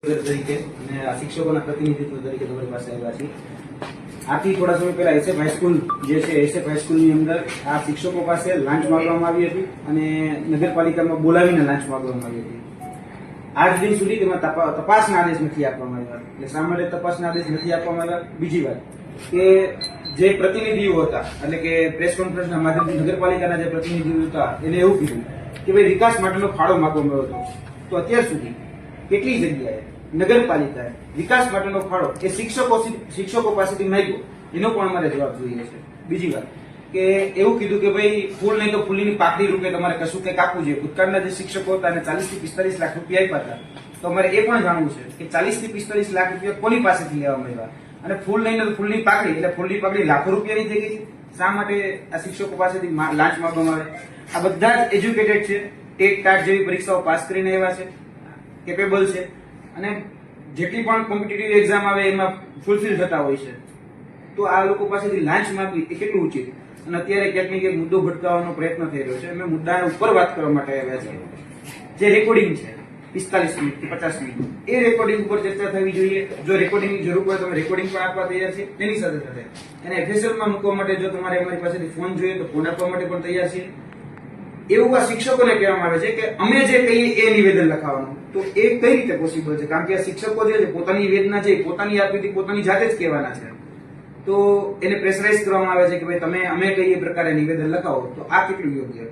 તરીકે અને આ શિક્ષકોના પ્રતિનિધિત્વ તરીકે તમારી પાસે આવ્યા છીએ. આથી થોડા સમય પહેલા એસએફ હાઈસ્કૂલ જે છે એસએફ હાઈસ્કૂલની અંદર આ શિક્ષકો પાસે લાંચ માંગવામાં આવી હતી અને નગરપાલિકામાં બોલાવીને લાંચ માંગવામાં આવી હતી. આજ દિન સુધી તેમાં તપાસના આદેશ નથી આપવામાં આવ્યા. એટલે શા માટે તપાસના આદેશ નથી આપવામાં આવ્યા? બીજી વાત કે જે પ્રતિનિધિઓ હતા એટલે કે પ્રેસ કોન્ફરન્સના માધ્યમથી નગરપાલિકાના જે પ્રતિનિધિઓ હતા એને એવું કીધું કે ભાઈ વિકાસ માટેનો ફાળો માંગવામાં આવ્યો હતો. તો અત્યાર સુધી કેટલી જગ્યાએ નગરપાલિકાએ વિકાસ માટેનો ફાળો એ શિક્ષકો પાસેથી માંગ્યો એનો પણ અમારે જવાબ જોઈએ છે. બીજી વાત કે એવું કીધું કે ભાઈ ફૂલ નહીં તો ફૂલની પાકડી રૂપે તમારે કશું કંઈક આપવું જોઈએ. ભૂતકાળના જે શિક્ષકો હતા અને 40 થી 45 લાખ રૂપિયા આપ્યા હતા. તો અમારે એ પણ જાણવું છે કે 40 થી 45 લાખ રૂપિયા કોની પાસેથી લેવામાં આવ્યા અને ફૂલ નહીં તો ફૂલની પાકડી એટલે ફૂલની પાકડી લાખો રૂપિયાની થઈ ગઈ. શા માટે આ શિક્ષકો પાસેથી લાંચ માંગવામાં આવે? આ બધા જ એજ્યુકેટેડ છે, ટેટ ટાટ જેવી પરીક્ષાઓ પાસ કરીને આવ્યા છે, કેપેબલ છે અને જેટલી પણ કોમ્પિટિટિવ એક્ઝામ આવે એમાં ફૂલફિલ થતા હોય છે. તો આ લોકો પાસેથી લાંચ માંગવી એ કેટલું ઉચિત? અને અત્યારે ક્યાંક ને ક્યાંક મુદ્દો ભટકાવવાનો પ્રયત્ન થઈ રહ્યો છે. અમે મુદ્દાના ઉપર વાત કરવા માટે આવ્યા છીએ. જે રેકોર્ડિંગ છે 45 મિનિટ થી 50 મિનિટ એ રેકોર્ડિંગ ઉપર ચર્ચા થવી જોઈએ. જો રેકોર્ડિંગની જરૂર પડે તો રેકોર્ડિંગ પણ આપવા તૈયાર છે. તેની સાથે સાથે એને એફએસએલમાં મૂકવા માટે જો તમારે અમારી પાસેથી ફોન જોઈએ તો ફોન આપવા માટે પણ તૈયાર છે. એવું આ શિક્ષકોને કહેવામાં આવે છે કે અમે જે કહીએ એ નિવેદન લખાવવાનું. તો એ કઈ રીતે પોસિબલ છે? કારણ કે આ શિક્ષકો જે છે પોતાની વેદના છે પોતાની આપીથી પોતાની જાતે જ કહેવાના છે. તો એને પ્રેશરાઇઝ કરવામાં આવે છે કે ભાઈ તમે અમે કઈ પ્રકારે નિવેદન લખાવો. તો આ કેટલું યોગ્ય?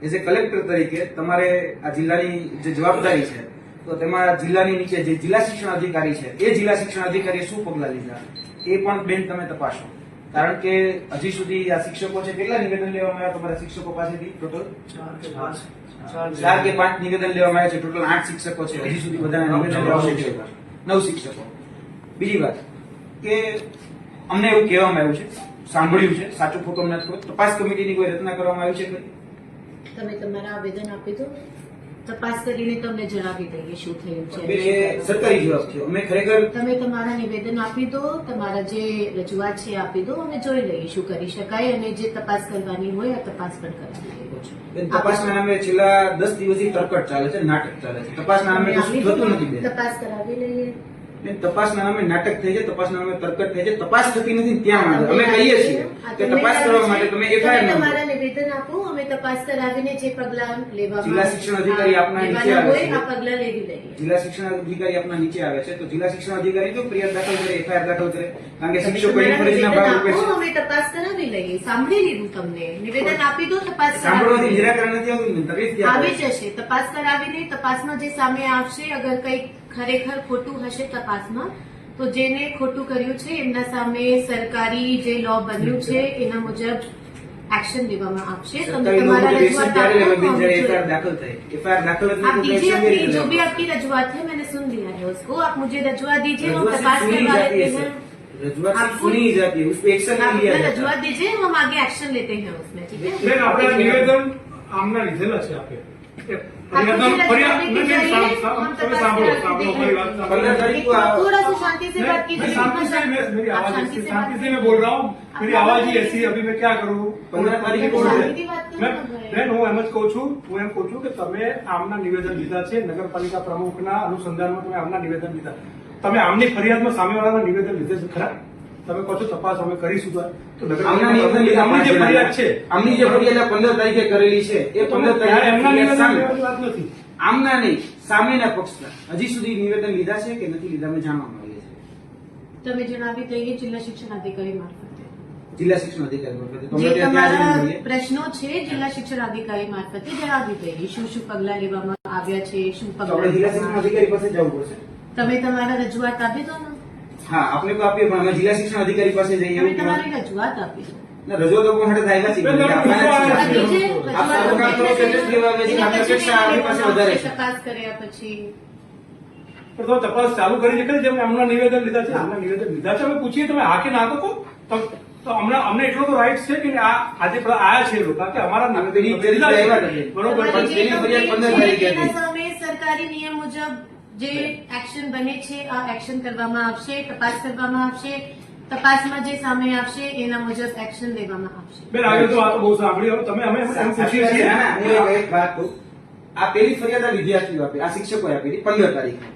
એઝ એ કલેક્ટર તરીકે તમારે આ જિલ્લાની જે જવાબદારી છે તો તેમાં જિલ્લાની નીચે જે જિલ્લા શિક્ષણ અધિકારી છે એ જિલ્લા શિક્ષણ અધિકારીએ શું પગલા લીધા એ પણ બેન તમે તપાસો. કારણ કે હજી સુધી આ શિક્ષકો છે કેટલા નિવેદન લેવામાં આવ્યા તમારા શિક્ષકો પાસેથી? ટોટલ 4 કે 5 નિવેદન લેવામાં આવ્યા છે. ટોટલ 8 શિક્ષકો છે. હજી સુધી બધાના નિવેદન લેવામાં 9 શિક્ષકો. બીજી વાત કે અમને એવું કહેવામાં આવ્યું છે, સાંભળ્યું છે, સાચું ખોટું નથી ખબર, તપાસ કમિટીની કોઈ રચના કરવામાં આવી છે ખરી? તમે તમારા આવેદન આપી દો, તપાસ કરીને તમને જણાવી દઈએ શું થયું છે. એ સરકારી જવાબ છે. અમે ખરેખર તમે તમારા નિવેદન આપી દો, તમારા જે રજૂઆત છે આપી દો, અમે જોઈ લઈએ શું કરી શકાય અને જે તપાસ કરવાની હોય આ તપાસ પણ કરાવી લઈએ. તપાસના નામે છેલ્લા 10 દિવસથી તરકટ ચાલે છે, નાટક ચાલે છે. તપાસના નામે કશું થતું નથી બેન. તપાસ કરાવી લઈએ. તપાસના નામે નાટક થઈ છે, તપાસના નામે તરકટ થઈ છે. તપાસ થતી નથી ત્યાં અમે કહીએ છીએ કે તપાસ કરવા માટે તમે એફઆઈઆર નોંધો. તમારા નિવેદન આપો, અમે તપાસ કરાવીને જે પગલાં લેવામાં જિલ્લા શિક્ષણ અધિકારી આપના નીચે આવે છે. આ પગલાં લેવી લઈએ. જિલ્લા શિક્ષણ અધિકારી આપના નીચે આવે છે તો જિલ્લા શિક્ષણ અધિકારી જો ફરિયાદ દાખલ કરે, એફઆઈઆર દાખલ કરે. કારણ કે શિક્ષકો ઇન્ફોર્મેશનના ભાગ રૂપે છે. અમે તપાસ કરાવી લઈએ. સાંભળી લીધું તમને. નિવેદન આપી દો, તપાસ સાંભળવાથી નિરાકરણ નથી આવતું. તકલીફ ક્યાં આવી જશે. તપાસ કરાવીને તપાસમાં જે સામે આવશે અગર કંઈક ખરેખર ખોટું હશે તપાસમાં તો જેને ખોટું કર્યું છે એમના સામે સરકારી જે લો બન્યું છે એના મુજબ एक्शन लेवामा आपसे तो तुम्हारा रजूआत दाखल થાય एफआईआर दाखल आप दीजिए अपनी जो भी आपकी रजूआत है मैंने सुन लिया है उसको आप मुझे रजूआत दीजिए हम तपास करवा लेते हैं रजूआत सुनी जाती है उस पे एक्शन नहीं लिया जाता रजूआत दीजिए हम आगे एक्शन लेते हैं उसमें ठीक है બેન આપણા નિવેદન આમના લીધેલા છે આપે थोड़ा सा शांति से बात कीजिए शांति से मैं बोल रहा हूँ मेरी आवाज ही ऐसी है अभी मैं क्या करूँ 15 तारीखे બેન હું એમ જ કહું છું કે તમે આમના નિવેદન લીધા છે નગરપાલિકા પ્રમુખના અનુસંધાનમાં તમે આમના નિવેદન લીધા તમે આમની ફરિયાદમાં સામેવાળાના નિવેદન લીધે છે ખરા તમે કહો છો તપાસ અમે કરીશું તો આમની જે ફરિયાદ છે આમની જે ફરિયાદ 15 તારીખે કરેલી છે એ 15 તારીખે એમના નિવેદન વાત નથી આમના નહીં સામેના પક્ષના હજી સુધી નિવેદન લીધા છે કે નથી લીધા અમે જાણવા માંગીએ છીએ. તમે જણાવી દઈએ જિલ્લા શિક્ષણ અધિકારી મારફતે જિલ્લા શિક્ષણ અધિકારી મારફતે જે તમારા પ્રશ્નો છે જિલ્લા શિક્ષણ અધિકારી મારફતે જણાવી દઈએ શું શું પગલાં લેવામાં આવ્યા છે શું પગલાં જિલ્લા શિક્ષણ અધિકારી પાસે જવું પડશે. તમે તમારા રજૂઆત આપી દો ને. હા આપણે તો આપીએ પણ અમે જિલ્લા શિક્ષણ અધિકારી પાસે જઈએ તમે તમારી રજૂઆત આપી દો. રજૂઆતો પણ હાટે થાય છે તપાસ કર્યા પછી તો તપાસ ચાલુ કરી છે ખરી જેમને હમણાં નિવેદન લીધા છે હમણાં નિવેદન લીધા છે અમે પૂછીએ તમે હા કે ના કહો તો અમને એટલો તો રાઈટ છે કે આજે આયા છે લોકો કે અમારા બરોબર સામે સરકારી નિયમ મુજબ જે એક્શન બને છે આ એક્શન કરવામાં આવશે તપાસ કરવામાં આવશે તપાસમાં જે સામે આવશે એના મુજબ એક્શન લેવામાં આવશે. બેન આગળ તો આ તો બહુ સાંભળ્યું તમે અમે પૂછીએ છીએ એક વાત કહું આ પેલી ફરિયાદ આ વિદ્યાર્થીઓ આપી આ શિક્ષકો આપી 15 તારીખે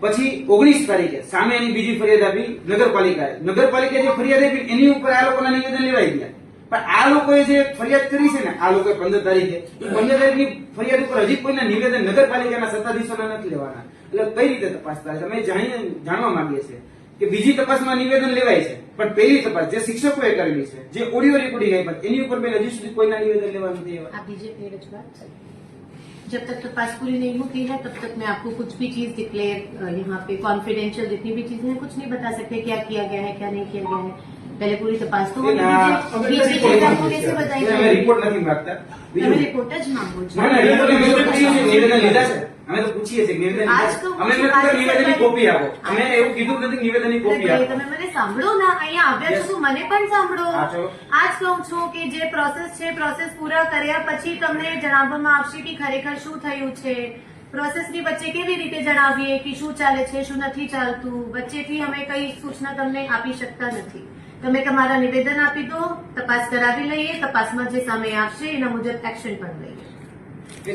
પછી 19 તારીખે સામે એની બીજી ફરિયાદ આપી નગરપાલિકાએ જે ફરિયાદ આપી એની ઉપર આ લોકોના નિવેદન લેવાઈ ગયા. પણ આ લોકોએ જે ફરિયાદ કરી છે ને આ લોકોએ 15 તારીખે 15 તારીખની ફરિયાદ ઉપર હજી કોઈના નિવેદન નગરપાલિકાના સત્તાધીશોના નથી લેવાના. એટલે કઈ રીતે તપાસ થાય છે અમે જાણવા માંગીએ છીએ કે બીજી તપાસમાં નિવેદન લેવાય છે પણ પહેલી તપાસ જે શિક્ષકોએ કરેલી છે જે ઓડિયો રેકોર્ડિંગ આવી એની ઉપર બેન હજી સુધી કોઈના નિવેદન લેવા નથી આવ્યા. आप दीजिए मेरे रजवात जब तक तपास पूरी नहीं होती है तब तक मैं आपको कुछ भी चीज डिक्लेयर यहाँ पे कॉन्फिडेंशियल जितनी भी चीजें हैं कुछ नहीं बता सकते क्या किया गया है क्या नहीं किया गया है पहले पूरी तपास तो होने दीजिए बीच में चीज आपको कैसे અમે बताइए રિપોર્ટ નથી માંગતા. તમે રિપોર્ટ જ માંગો છો ના, ના, રિપોર્ટ અમે તો પૂછીએ છીએ, નિવેદન લીધા છે. અમે તો પૂછીએ છીએ કે નિવેદન લીધા આજ છે. તો અમે મેં કીધું નિવેદનની કોપી આપો. અમે એવું કીધું જ નથી કે નિવેદનની કોપી એટલે આપો. તમે મને સાંભળો ના અહીંયા આવ્યા છો તો મને પણ સાંભળો હા, ચલો. આજ કહું છું કે જે પ્રોસેસ છે પ્રોસેસ પૂરા કર્યા પછી તમને જણાવવામાં આવશે કે ખરેખર શું થયું છે પ્રોસેસની વચ્ચે કેવી રીતે જણાવીએ કે શું ચાલે છે શું નથી ચાલતું વચ્ચેથી અમે કઈ સૂચના તમને આપી શકતા નથી તમે તમારા નિવેદન આપી દો તપાસ કરાવી લઈએ તપાસમાં જે સામે આવશે એના મુજબ એક્શન પણ લઈએ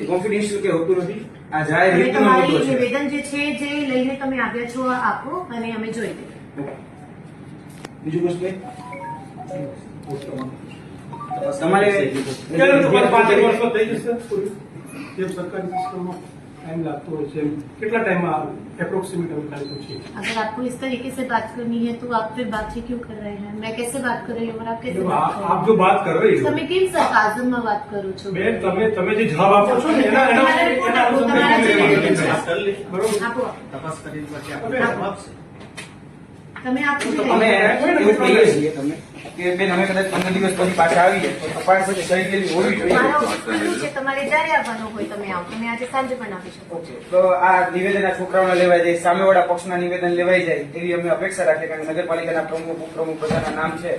કોન્ફિડેન્શિયલ કે હોતું નથી. આ જાહેર તમે હિતનો મુદ્દો તમારી છે. નિવેદન જે છે જે લઈને તમે આવ્યા છો આ આપો અને અમે જોઈ લઈએ બીજું કશું કઈ? તમારે ત્યારે તમારે 5 વર્ષ થઈ જશે પૂરી. જેમ સરકારી સિસ્ટમમાં ટાઈમ લાગતો હોય છે એમ કેટલા ટાઈમમાં એપ્રોક્સિમેટ અમે ખાલી પૂછીએ अगर आपको इस तरीके से बात करनी है तो आप फिर बात ही क्यों कर रहे हैं मैं कैसे बात कर रही हूँ और आप कैसे देखो, बात कर आप जो बात कर रहे हो તમે કેમ sarcasm માં વાત કરો છો બેન તમે જે જવાબ આપો છો ને એના તમારા જે નિવેદન છે. બરોબર આપો તપાસ કરી પછી તમે તમે આપો જે અમે નિવેદન. એવું કહીએ છીએ તમે કે બેન અમે કદાચ 15 દિવસ પછી પાછા આવીએ તો તપાસ પછી થઈ ગયેલી હોવી જોઈએ. મારા ઓફિસનું છે તમારે જ્યારે આવવાનું હોય તમે આવો તમે આજે સાંજે પણ આવી શકો ઓકે. તો આ નિવેદન આ છોકરાઓને લેવાઈ જાય સામેવાળા પક્ષના નિવેદન લેવાઈ જાય એવી અમે અપેક્ષા રાખીએ કારણ કે નગરપાલિકાના પ્રમુખ ઉપપ્રમુખ બધાના નામ છે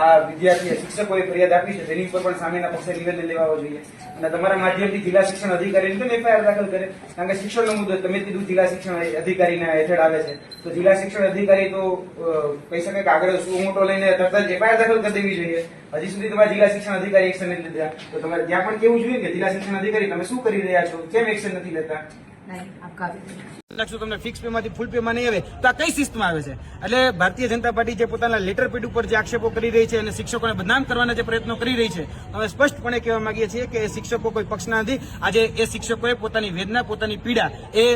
આ વિદ્યાર્થીએ શિક્ષકોએ ફરિયાદ આપી છે તેની ઉપર પણ સામેના પક્ષે નિવેદન લેવા જોઈએ અને તમારા માધ્યમથી જિલ્લા શિક્ષણ અધિકારીને પણ એફઆઈઆર દાખલ કરે કારણ કે શિક્ષણનો મુદ્દો તમે કીધું જિલ્લા શિક્ષણ અધિકારીના હેઠળ આવે છે તો જિલ્લા શિક્ષણ અધિકારી તો કહી શકે કે આગળ શું મોટો લઈને તરત જ એફઆઈઆર દાખલ કરી દેવી જોઈએ હજી સુધી તમારા જિલ્લા શિક્ષણ અધિકારી એક્શન નથી લેતા તો તમારે ત્યાં પણ કેવું જોઈએ કે જિલ્લા શિક્ષણ અધિકારી તમે શું કરી રહ્યા છો કેમ એક્શન નથી લેતા નહીં આપકા આવેદન લખશો તમને ફિક્સ પે માંથી ફૂલ પે માં નહીં આવે તો આ કઈ શિસ્તમાં આવે છે એટલે ભારતીય જનતા પાર્ટી જે પોતાના લેટર પેડ ઉપર જે આક્ષેપો કરી રહી છે અને શિક્ષકોને બદનામ કરવાના જે પ્રયત્નો કરી રહી છે અમે સ્પષ્ટપણે કહેવા માંગીએ છીએ કે એ શિક્ષકો કોઈ પક્ષના નથી આજે એ શિક્ષકોએ પોતાની વેદના પોતાની પીડા એ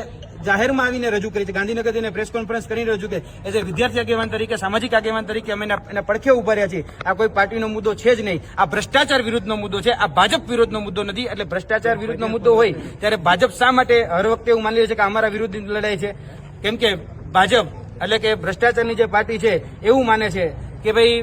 જાહેરમાં આવીને રજૂ કરી છે ગાંધીનગર જઈને પ્રેસ કોન્ફરન્સ કરીને રજૂ કરી એઝ એ વિદ્યાર્થી આગેવાન તરીકે સામાજિક આગેવાન તરીકે અમે એના પડખે ઉભા રહ્યા છીએ આ કોઈ પાર્ટીનો મુદ્દો છે જ નહીં આ ભ્રષ્ટાચાર વિરુદ્ધનો મુદ્દો છે આ ભાજપ વિરુદ્ધનો મુદ્દો નથી એટલે ભ્રષ્ટાચાર વિરુદ્ધનો મુદ્દો હોય ત્યારે ભાજપ શા માટે હર વખતે એવું માની લે છે કે અમારા વિરુદ્ધની લડાઈ છે કેમ કે ભાજપ એટલે કે ભ્રષ્ટાચારની જે પાર્ટી છે એવું માને છે કે ભાઈ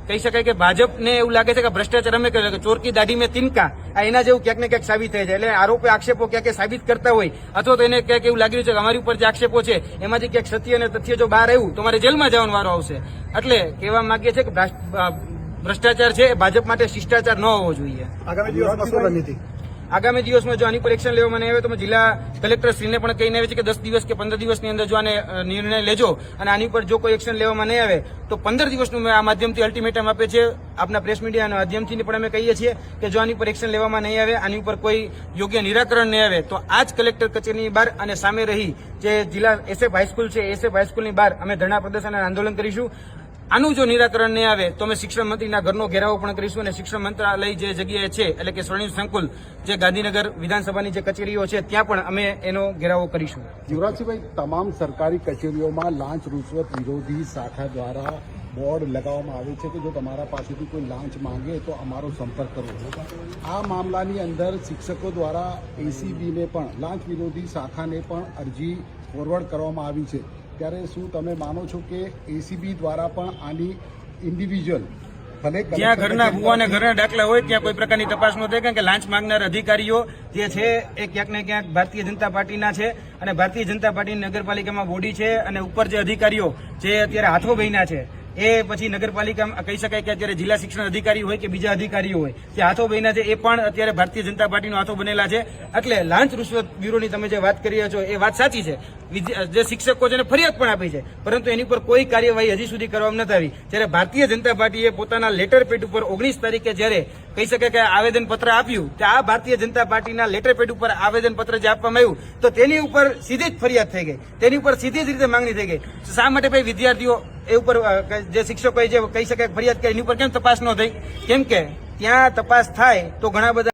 કહી શકાય કે ભાજપને એવું લાગે છે કે ભ્રષ્ટાચાર અમે કર્યો કે ચોર કી દાઢી મેં તિનકા આ એના જેવું ક્યાંક ને ક્યાંક સાબિત થાય છે એટલે આરોપો આક્ષેપો ક્યાંક સાબિત કરતા હોય અથવા તો એને ક્યાંક એવું લાગી રહ્યું છે કે અમારી ઉપર જે આક્ષેપો છે એમાંથી ક્યાંક સત્ય અને તથ્ય જો બહાર આવ્યું તો મારે જેલમાં જવાનો વારો આવશે એટલે કહેવા માંગીએ છીએ કે ભ્રષ્ટાચાર છે એ ભાજપ માટે શિષ્ટાચાર ન હોવો જોઈએ આગામી દિવસમાં શું રણનીતિ આગામી દિવસમાં જો આની પર એક્શન લેવામાં નહીં આવે તો જિલ્લા કલેક્ટર શ્રીને પણ કહીને આવે છે કે 10 દિવસ કે 15 દિવસની અંદર જો આને નિર્ણય લેજો અને આની પર જો કોઈ એક્શન લેવામાં નહીં આવે તો 15 દિવસનું મેં આ માધ્યમથી અલ્ટિમેટમ આપે છે આપના પ્રેસ મીડિયાના માધ્યમથી પણ અમે કહીએ છીએ કે જો આની પર એક્શન લેવામાં નહીં આવે આની ઉપર કોઈ યોગ્ય નિરાકરણ નહીં આવે તો આ જ કલેક્ટર કચેરીની બહાર અને સામે રહી જે જિલ્લા એસએફ હાઈસ્કૂલ છે એસએફ હાઈસ્કૂલની બહાર અમે ધરણા પ્રદર્શન અને આંદોલન કરીશું આનું જો નિરાકરણ નહીં આવે તો અમે શિક્ષણ મંત્રીના ઘરનો ઘેરાવો પણ કરીશું અને શિક્ષણ મંત્રાલય જે જગ્યાએ છે એટલે કે સ્વર્ણિમ સંકુલ જે ગાંધીનગર વિધાનસભાની જે કચેરીઓ છે ત્યાં પણ અમે એનો ઘેરાવો કરીશું યુવરાજસિંહભાઈ તમામ સરકારી કચેરીઓમાં લાંચ રૂશ્વત વિરોધી શાખા દ્વારા બોર્ડ લગાવવામાં આવે છે કે જો તમારા પાસેથી કોઈ લાંચ માંગે તો અમારો સંપર્ક કરો આ મામલાની અંદર શિક્ષકો દ્વારા એસીબીને પણ લાંચ વિરોધી શાખાને પણ અરજી ફોરવર્ડ કરવામાં આવી છે ત્યારે શું તમે માનો છો કે એસીબી દ્વારા પણ આની ઇન્ડિવિજ્યુઅલ જ્યાં ઘરના ભૂવા અને ઘરના દાખલા હોય ત્યાં કોઈ પ્રકારની તપાસ ન થાય કારણ કે લાંચ માંગનાર અધિકારીઓ જે છે એ ક્યાંક ને ક્યાંક ભારતીય જનતા પાર્ટીના છે અને ભારતીય જનતા પાર્ટીની નગરપાલિકામાં બોડી છે અને ઉપર જે અધિકારીઓ જે અત્યારે હાથો બન્યા છે એ પછી નગરપાલિકા કહી શકાય કે અત્યારે જિલ્લા શિક્ષણ અધિકારી હોય કે બીજા અધિકારીઓ હોય જે હાથો બન્યા છે એ પણ અત્યારે ભારતીય જનતા પાર્ટીનો હાથો બનેલા છે. એટલે લાંચ રૂશ્વત બ્યુરોની તમે જે વાત કરી રહ્યા છો એ વાત સાચી છે. જે શિક્ષકો છે એને ફરિયાદ પણ આપી છે, પરંતુ એની ઉપર કોઈ કાર્યવાહી હજી સુધી કરવામાં નથી આવી. જ્યારે ભારતીય જનતા પાર્ટીએ પોતાના લેટર પેડ ઉપર 19 તારીખે જ્યારે કહી શકાય કે આવેદન પત્ર આપ્યું, તે આ ભારતીય જનતા પાર્ટીના લેટર પેડ ઉપર આવેદન પત્ર જે આપવામાં આવ્યું તો તેની ઉપર સીધી જ ફરિયાદ થઈ ગઈ, તેની ઉપર સીધી જ રીતે માંગણી થઈ ગઈ. શા માટે ભાઈ વિદ્યાર્થીઓ એ ઉપર જે શિક્ષકોએ જે કહી શકાય ફરિયાદ કરી એની ઉપર કેમ તપાસ ન થઈ? કેમ કે ત્યાં તપાસ થાય તો ઘણા બધા